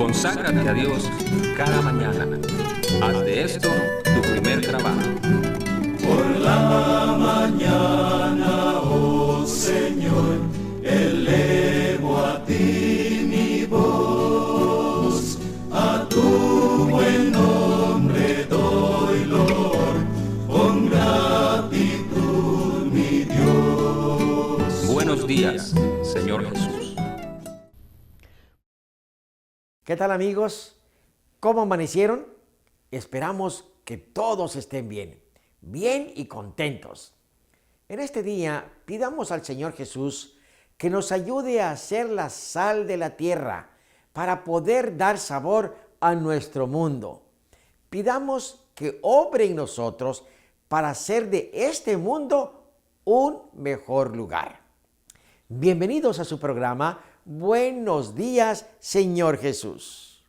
Conságrate a Dios cada mañana. Haz de esto tu primer trabajo. Por la mañana, oh Señor, elevo a ti mi voz, a tu buen nombre doy loor, con gratitud mi Dios. Buenos días, Señor Jesús. ¿Qué tal, amigos? ¿Cómo amanecieron? Esperamos que todos estén bien y contentos. En este día pidamos al Señor Jesús que nos ayude a ser la sal de la tierra para poder dar sabor a nuestro mundo. Pidamos que obre en nosotros para hacer de este mundo un mejor lugar. Bienvenidos a su programa Buenos días, Señor Jesús.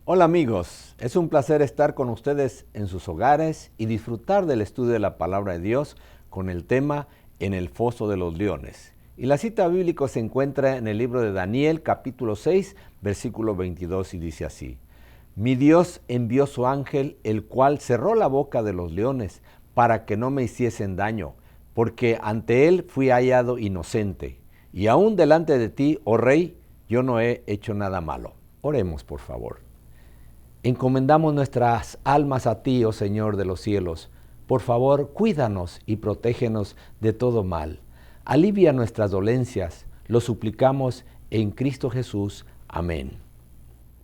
Hola amigos, es un placer estar con ustedes en sus hogares y disfrutar del estudio de la Palabra de Dios con el tema En el foso de los leones. Y la cita bíblica se encuentra en el libro de Daniel, capítulo 6, versículo 22, y dice así: Mi Dios envió su ángel, el cual cerró la boca de los leones, para que no me hiciesen daño, porque ante él fui hallado inocente. Y aún delante de ti, oh Rey, yo no he hecho nada malo. Oremos, por favor. Encomendamos nuestras almas a ti, oh Señor de los cielos. Por favor, cuídanos y protégenos de todo mal. Alivia nuestras dolencias. Lo suplicamos en Cristo Jesús. Amén.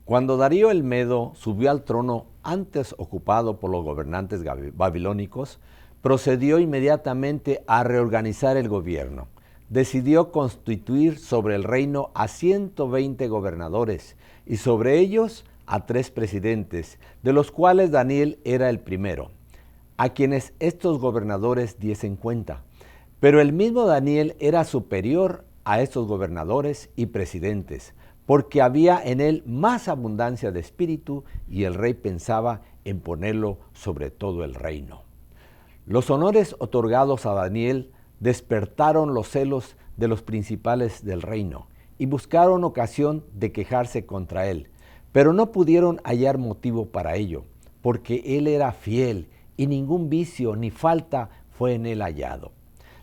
Cuando Darío el Medo subió al trono antes ocupado por los gobernantes babilónicos, procedió inmediatamente a reorganizar el gobierno. Decidió constituir sobre el reino a 120 gobernadores y sobre ellos a 3 presidentes, de los cuales Daniel era el primero, a quienes estos gobernadores diesen cuenta. Pero el mismo Daniel era superior a estos gobernadores y presidentes, porque había en él más abundancia de espíritu y el rey pensaba en ponerlo sobre todo el reino. Los honores otorgados a Daniel despertaron los celos de los principales del reino y buscaron ocasión de quejarse contra él, pero no pudieron hallar motivo para ello, porque él era fiel y ningún vicio ni falta fue en él hallado.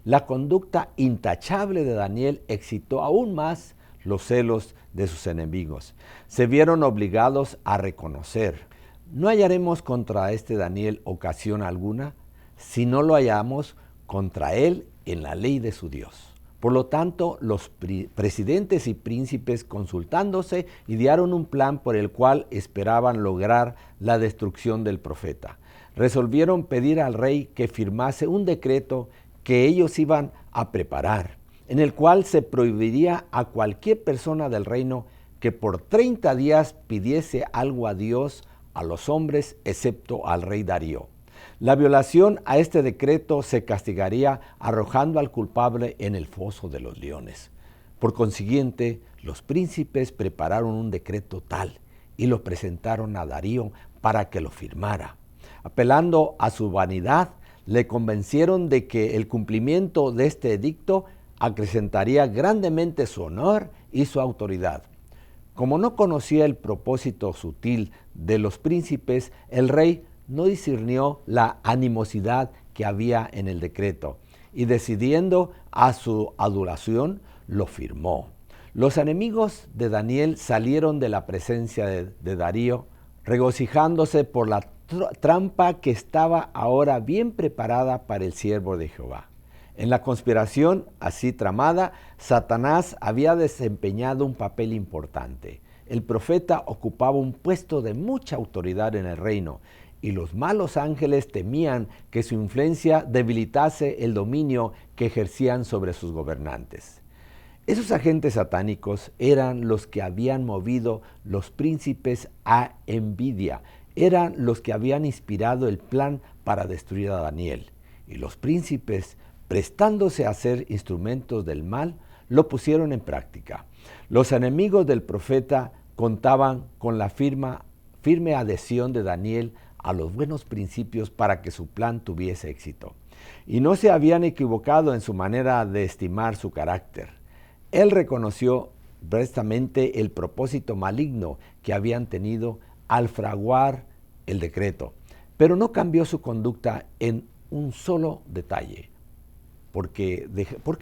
La conducta intachable de Daniel excitó aún más los celos de sus enemigos. Se vieron obligados a reconocer: no hallaremos contra este Daniel ocasión alguna si no lo hallamos contra él en la ley de su Dios. Por lo tanto, los presidentes y príncipes, consultándose, idearon un plan por el cual esperaban lograr la destrucción del profeta. Resolvieron pedir al rey que firmase un decreto que ellos iban a preparar, en el cual se prohibiría a cualquier persona del reino que por 30 días pidiese algo a Dios, a los hombres, excepto al rey Darío. La violación a este decreto se castigaría arrojando al culpable en el foso de los leones. Por consiguiente, los príncipes prepararon un decreto tal y lo presentaron a Darío para que lo firmara. Apelando a su vanidad, le convencieron de que el cumplimiento de este edicto acrecentaría grandemente su honor y su autoridad. Como no conocía el propósito sutil de los príncipes, el rey no discernió la animosidad que había en el decreto y, decidiendo a su adulación, lo firmó. Los enemigos de Daniel salieron de la presencia de Darío, regocijándose por la trampa que estaba ahora bien preparada para el siervo de Jehová. En la conspiración así tramada, Satanás había desempeñado un papel importante. El profeta ocupaba un puesto de mucha autoridad en el reino y los malos ángeles temían que su influencia debilitase el dominio que ejercían sobre sus gobernantes. Esos agentes satánicos eran los que habían movido los príncipes a envidia, eran los que habían inspirado el plan para destruir a Daniel. Y los príncipes, prestándose a ser instrumentos del mal, lo pusieron en práctica. Los enemigos del profeta contaban con la firme adhesión de Daniel a los buenos principios para que su plan tuviese éxito. y no se habían equivocado en su manera de estimar su carácter. Él reconoció prestamente el propósito maligno que habían tenido al fraguar el decreto, pero no cambió su conducta en un solo detalle. ¿Por qué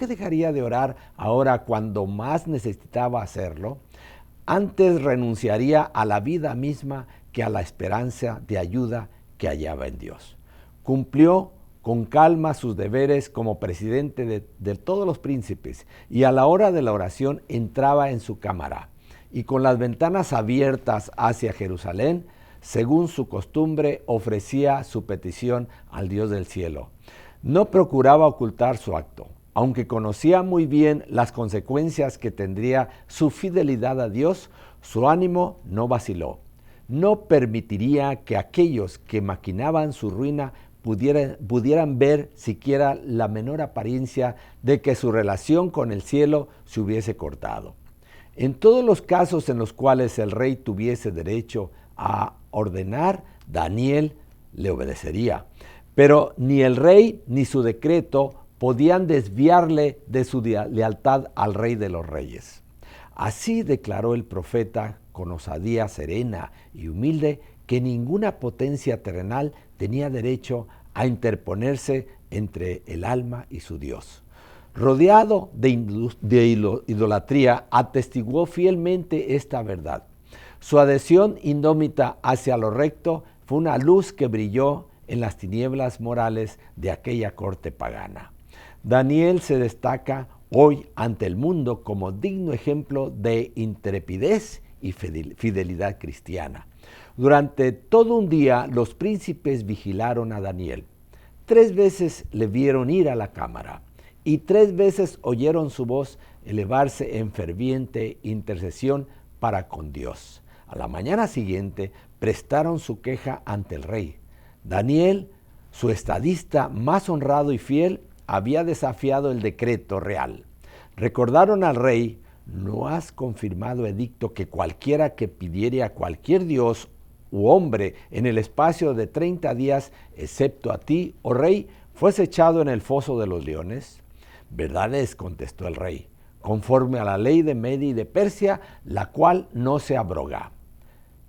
dejaría de orar ahora cuando más necesitaba hacerlo? Antes renunciaría a la vida misma que a la esperanza de ayuda que hallaba en Dios. Cumplió con calma sus deberes como presidente de todos los príncipes, y a la hora de la oración entraba en su cámara y con las ventanas abiertas hacia Jerusalén, según su costumbre, ofrecía su petición al Dios del cielo. No procuraba ocultar su acto, aunque conocía muy bien las consecuencias que tendría su fidelidad a Dios. Su ánimo no vaciló. No permitiría que aquellos que maquinaban su ruina pudieran ver siquiera la menor apariencia de que su relación con el cielo se hubiese cortado. En todos los casos en los cuales el rey tuviese derecho a ordenar, Daniel le obedecería. Pero ni el rey ni su decreto podían desviarle de su lealtad al Rey de los Reyes. Así declaró el profeta con osadía serena y humilde que ninguna potencia terrenal tenía derecho a interponerse entre el alma y su Dios. Rodeado de idolatría, atestiguó fielmente esta verdad. Su adhesión indómita hacia lo recto fue una luz que brilló en las tinieblas morales de aquella corte pagana. Daniel se destaca hoy ante el mundo como digno ejemplo de intrepidez y fidelidad cristiana. Durante todo un día los príncipes vigilaron a Daniel. 3 veces le vieron ir a la cámara y 3 veces oyeron su voz elevarse en ferviente intercesión para con Dios. A la mañana siguiente prestaron su queja ante el rey. Daniel, su estadista más honrado y fiel, había desafiado el decreto real. Recordaron al rey: ¿no has confirmado edicto que cualquiera que pidiere a cualquier dios u hombre en el espacio de 30 días, excepto a ti, oh rey, fuese echado en el foso de los leones? Verdad es, contestó el rey, conforme a la ley de Media y de Persia, la cual no se abroga.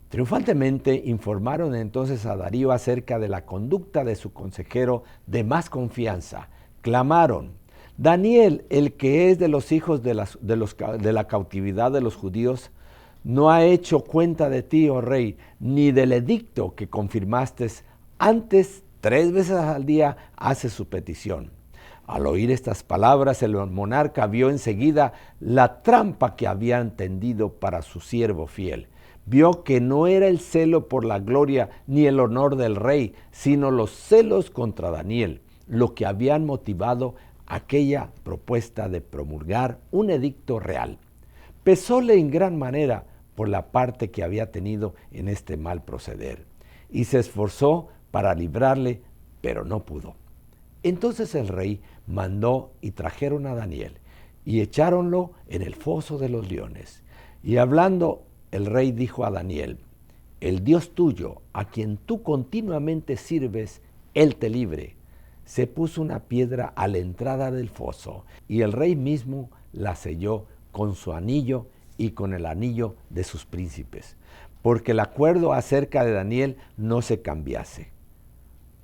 Triunfantemente informaron entonces a Darío acerca de la conducta de su consejero de más confianza. Clamaron: Daniel, el que es de los hijos de la cautividad de los judíos, no ha hecho cuenta de ti, oh rey, ni del edicto que confirmaste. Antes, 3 veces al día hace su petición. Al oír estas palabras, el monarca vio enseguida la trampa que habían tendido para su siervo fiel. Vio que no era el celo por la gloria ni el honor del rey, sino los celos contra Daniel, lo que habían motivado aquella propuesta de promulgar un edicto real. Pesóle en gran manera por la parte que había tenido en este mal proceder, y se esforzó para librarle, pero no pudo. Entonces el rey mandó y trajeron a Daniel, y echáronlo en el foso de los leones. Y hablando, el rey dijo a Daniel: el Dios tuyo, a quien tú continuamente sirves, él te libre. Se puso una piedra a la entrada del foso, y el rey mismo la selló con su anillo y con el anillo de sus príncipes, porque el acuerdo acerca de Daniel no se cambiase.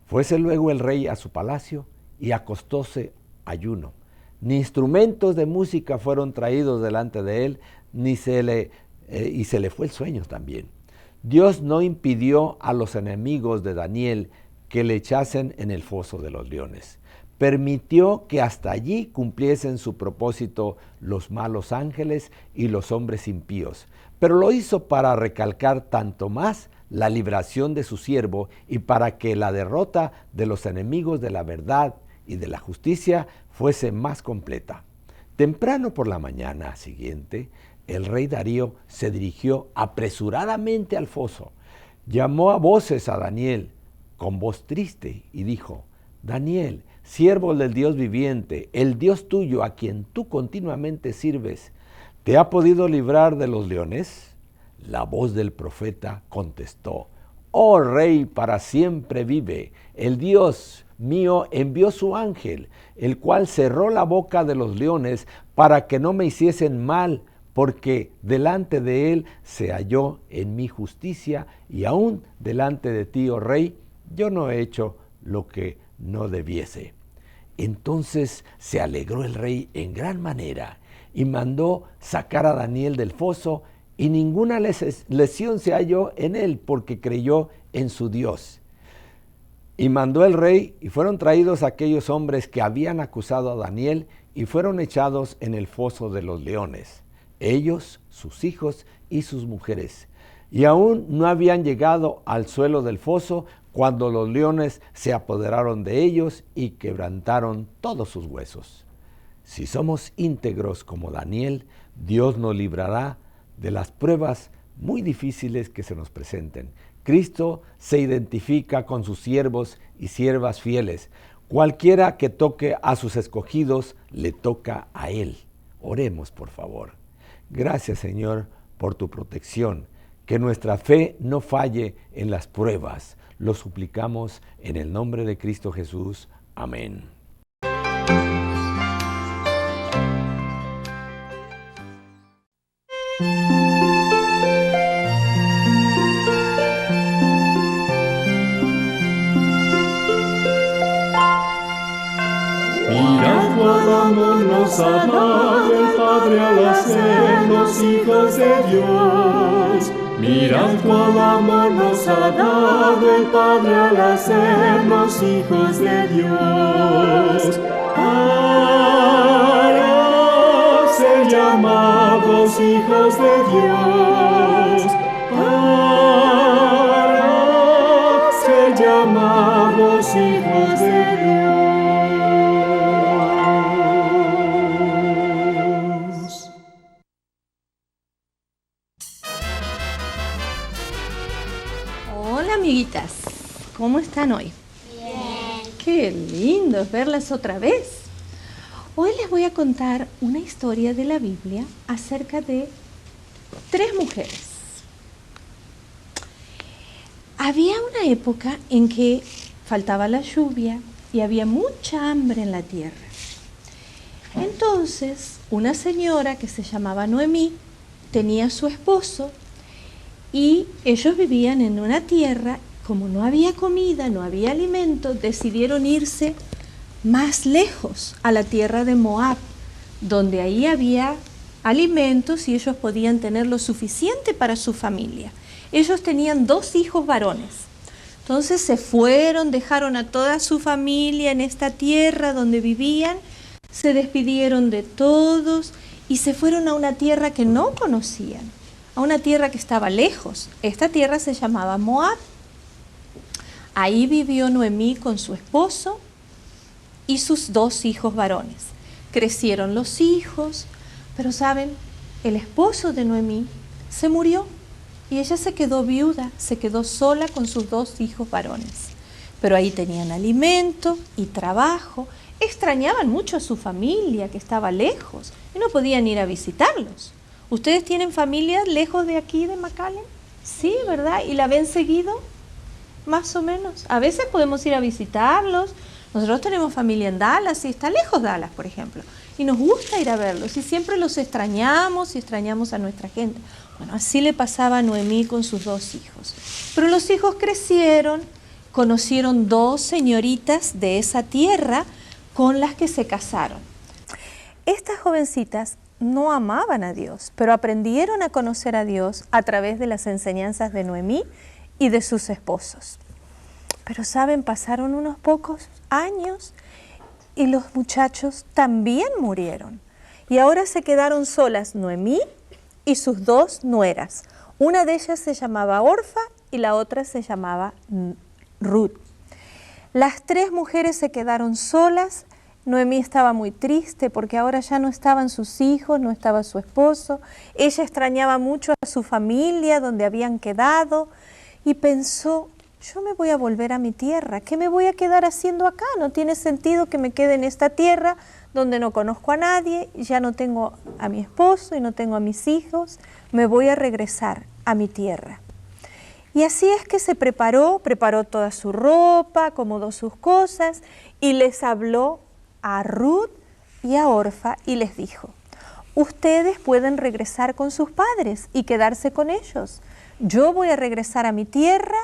Fuese luego el rey a su palacio y acostóse ayuno. Ni instrumentos de música fueron traídos delante de él, y se le fue el sueño también. Dios no impidió a los enemigos de Daniel que le echasen en el foso de los leones. Permitió que hasta allí cumpliesen su propósito los malos ángeles y los hombres impíos, pero lo hizo para recalcar tanto más la liberación de su siervo y para que la derrota de los enemigos de la verdad y de la justicia fuese más completa. Temprano por la mañana siguiente, el rey Darío se dirigió apresuradamente al foso. Llamó a voces a Daniel con voz triste y dijo: Daniel, siervo del Dios viviente, el Dios tuyo a quien tú continuamente sirves, ¿te ha podido librar de los leones? La voz del profeta contestó: Oh rey, para siempre vive, el Dios mío envió su ángel, el cual cerró la boca de los leones para que no me hiciesen mal, porque delante de él se halló en mi justicia, y aún delante de ti, oh rey, yo no he hecho lo que no debiese. Entonces se alegró el rey en gran manera y mandó sacar a Daniel del foso, y ninguna lesión se halló en él, porque creyó en su Dios. Y mandó el rey, y fueron traídos aquellos hombres que habían acusado a Daniel, y fueron echados en el foso de los leones, ellos, sus hijos y sus mujeres. Y aún no habían llegado al suelo del foso, cuando los leones se apoderaron de ellos y quebrantaron todos sus huesos. Si somos íntegros como Daniel, Dios nos librará de las pruebas muy difíciles que se nos presenten. Cristo se identifica con sus siervos y siervas fieles. Cualquiera que toque a sus escogidos, le toca a Él. Oremos, por favor. Gracias, Señor, por tu protección. Que nuestra fe no falle en las pruebas. Lo suplicamos en el nombre de Cristo Jesús. Amén. Mirad cuál amor nos ha dado el Padre al hacernos hijos de Dios. Mirad cuál amor nos ha dado el Padre al hacernos hijos de Dios. Para ser llamados hijos de Dios. Para ser llamados hijos de Dios. Amiguitas, ¿cómo están hoy? Bien. Qué lindo es verlas otra vez. Hoy les voy a contar una historia de la Biblia acerca de 3 mujeres. Había una época en que faltaba la lluvia y había mucha hambre en la tierra. Entonces, una señora que se llamaba Noemí tenía a su esposo, y ellos vivían en una tierra. Como no había comida, no había alimento, decidieron irse más lejos, a la tierra de Moab, donde ahí había alimentos y ellos podían tener lo suficiente para su familia. Ellos tenían 2 hijos varones. Entonces se fueron, dejaron a toda su familia en esta tierra donde vivían, se despidieron de todos y se fueron a una tierra que no conocían, a una tierra que estaba lejos. Esta tierra se llamaba Moab. Ahí vivió Noemí con su esposo y sus 2 hijos varones. Crecieron los hijos, pero saben, el esposo de Noemí se murió y ella se quedó viuda, se quedó sola con sus 2 hijos varones. Pero ahí tenían alimento y trabajo, extrañaban mucho a su familia que estaba lejos y no podían ir a visitarlos. ¿Ustedes tienen familias lejos de aquí, de McAllen? Sí, ¿verdad? ¿Y la ven seguido? Más o menos. A veces podemos ir a visitarlos. Nosotros tenemos familia en Dallas y está lejos Dallas, por ejemplo. Y nos gusta ir a verlos y siempre los extrañamos y extrañamos a nuestra gente. Bueno, así le pasaba a Noemí con sus 2 hijos. Pero los hijos crecieron, conocieron 2 señoritas de esa tierra con las que se casaron. Estas jovencitas no amaban a Dios, pero aprendieron a conocer a Dios a través de las enseñanzas de Noemí y de sus esposos. Pero saben, pasaron unos pocos años y los muchachos también murieron. Y ahora se quedaron solas Noemí y sus 2 nueras. Una de ellas se llamaba Orfa y la otra se llamaba Ruth. Las 3 mujeres se quedaron solas. Noemí estaba muy triste porque ahora ya no estaban sus hijos, no estaba su esposo. Ella extrañaba mucho a su familia donde habían quedado y pensó, yo me voy a volver a mi tierra. ¿Qué me voy a quedar haciendo acá? No tiene sentido que me quede en esta tierra donde no conozco a nadie, ya no tengo a mi esposo y no tengo a mis hijos. Me voy a regresar a mi tierra. Y así es que se preparó toda su ropa, acomodó sus cosas y les habló a Ruth y a Orfa y les dijo: ustedes pueden regresar con sus padres y quedarse con ellos. Yo voy a regresar a mi tierra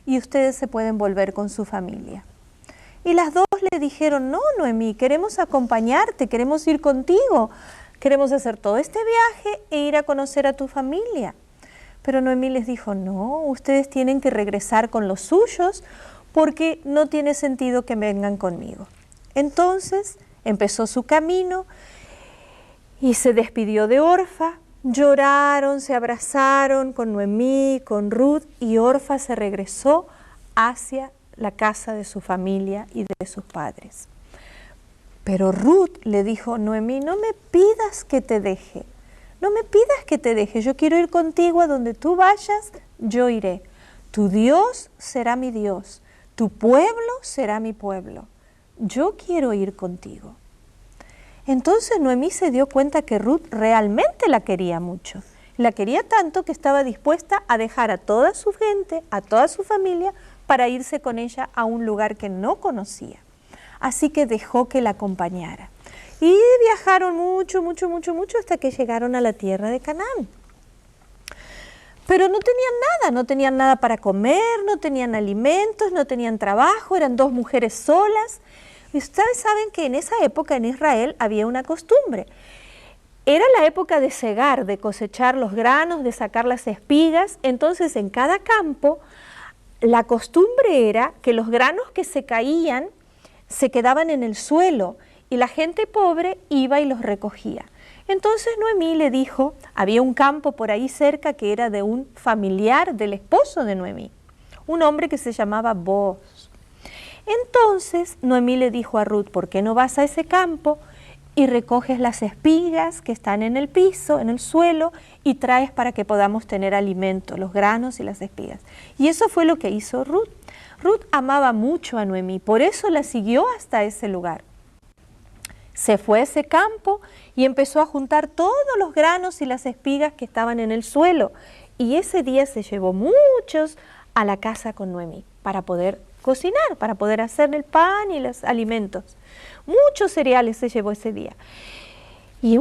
y ustedes se pueden volver con su familia. Y las dos le dijeron: no, Noemí, queremos acompañarte, queremos ir contigo, queremos hacer todo este viaje e ir a conocer a tu familia. Pero Noemí les dijo: no, ustedes tienen que regresar con los suyos porque no tiene sentido que vengan conmigo. Entonces empezó su camino y se despidió de Orfa. Lloraron, se abrazaron con Noemí, con Ruth, y Orfa se regresó hacia la casa de su familia y de sus padres. Pero Ruth le dijo: Noemí, no me pidas que te deje, no me pidas que te deje, yo quiero ir contigo a donde tú vayas, yo iré. Tu Dios será mi Dios, tu pueblo será mi pueblo, yo quiero ir contigo. Entonces Noemí se dio cuenta que Ruth realmente la quería mucho. La quería tanto que estaba dispuesta a dejar a toda su gente, a toda su familia, para irse con ella a un lugar que no conocía. Así que dejó que la acompañara. Y viajaron mucho hasta que llegaron a la tierra de Canaán. Pero no tenían nada para comer, no tenían alimentos, no tenían trabajo, eran dos mujeres solas. Y ustedes saben que en esa época en Israel había una costumbre. Era la época de segar, de cosechar los granos, de sacar las espigas. Entonces en cada campo la costumbre era que los granos que se caían se quedaban en el suelo y la gente pobre iba y los recogía. Entonces Noemí le dijo, había un campo por ahí cerca que era de un familiar del esposo de Noemí, un hombre que se llamaba Booz. Entonces Noemí le dijo a Ruth: ¿por qué no vas a ese campo y recoges las espigas que están en el piso, en el suelo, y traes para que podamos tener alimento, los granos y las espigas? Y eso fue lo que hizo Ruth. Ruth amaba mucho a Noemí, por eso la siguió hasta ese lugar. Se fue a ese campo y empezó a juntar todos los granos y las espigas que estaban en el suelo. Y ese día se llevó muchos a la casa con Noemí para poder cocinar, para poder hacer el pan y los alimentos. Muchos cereales se llevó ese día. Y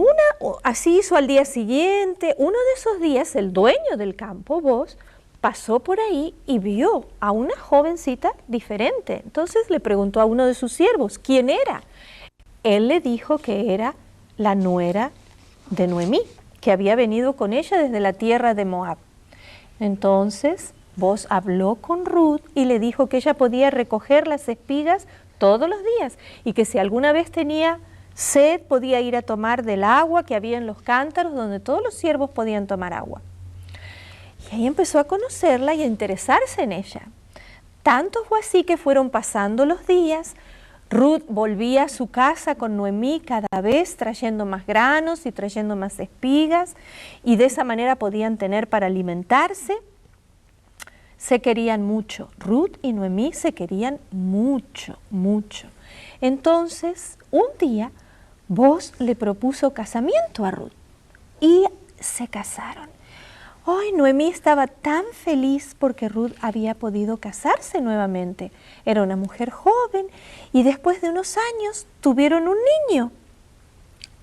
así hizo al día siguiente. Uno de esos días el dueño del campo, Booz, pasó por ahí y vio a una jovencita diferente. Entonces le preguntó a uno de sus siervos quién era. Él le dijo que era la nuera de Noemí, que había venido con ella desde la tierra de Moab. Entonces Booz habló con Ruth y le dijo que ella podía recoger las espigas todos los días y que si alguna vez tenía sed podía ir a tomar del agua que había en los cántaros donde todos los siervos podían tomar agua. Y ahí empezó a conocerla y a interesarse en ella. Tanto fue así que fueron pasando los días. Ruth volvía a su casa con Noemí cada vez trayendo más granos y trayendo más espigas, y de esa manera podían tener para alimentarse. Se querían mucho. Ruth y Noemí se querían mucho. Entonces, un día, Booz le propuso casamiento a Ruth y se casaron. Hoy Noemí estaba tan feliz porque Ruth había podido casarse nuevamente. Era una mujer joven y después de unos años tuvieron un niño.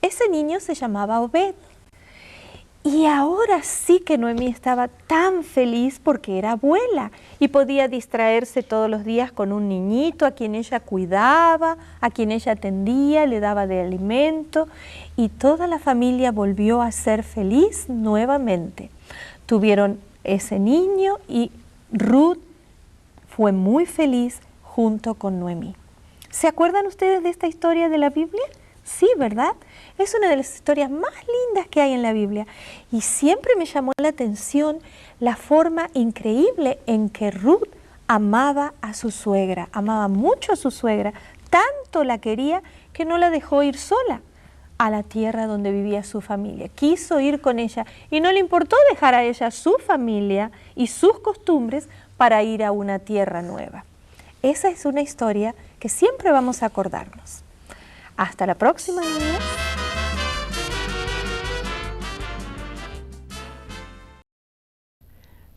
Ese niño se llamaba Obed. Y ahora sí que Noemí estaba tan feliz porque era abuela y podía distraerse todos los días con un niñito a quien ella cuidaba, a quien ella atendía, le daba de alimento, y toda la familia volvió a ser feliz nuevamente. Tuvieron ese niño y Ruth fue muy feliz junto con Noemí. ¿Se acuerdan ustedes de esta historia de la Biblia? Sí, ¿verdad? Es una de las historias más lindas que hay en la Biblia. Y siempre me llamó la atención la forma increíble en que Ruth amaba a su suegra, amaba mucho a su suegra, tanto la quería que no la dejó ir sola a la tierra donde vivía su familia. Quiso ir con ella y no le importó dejar a ella su familia y sus costumbres para ir a una tierra nueva. Esa es una historia que siempre vamos a acordarnos. Hasta la próxima, niños.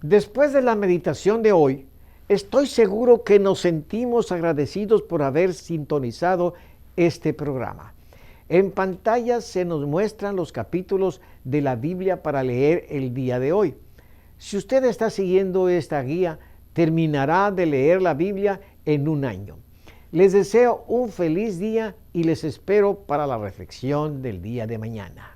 Después de la meditación de hoy, estoy seguro que nos sentimos agradecidos por haber sintonizado este programa. En pantalla se nos muestran los capítulos de la Biblia para leer el día de hoy. Si usted está siguiendo esta guía, terminará de leer la Biblia en un año. Les deseo un feliz día y les espero para la reflexión del día de mañana.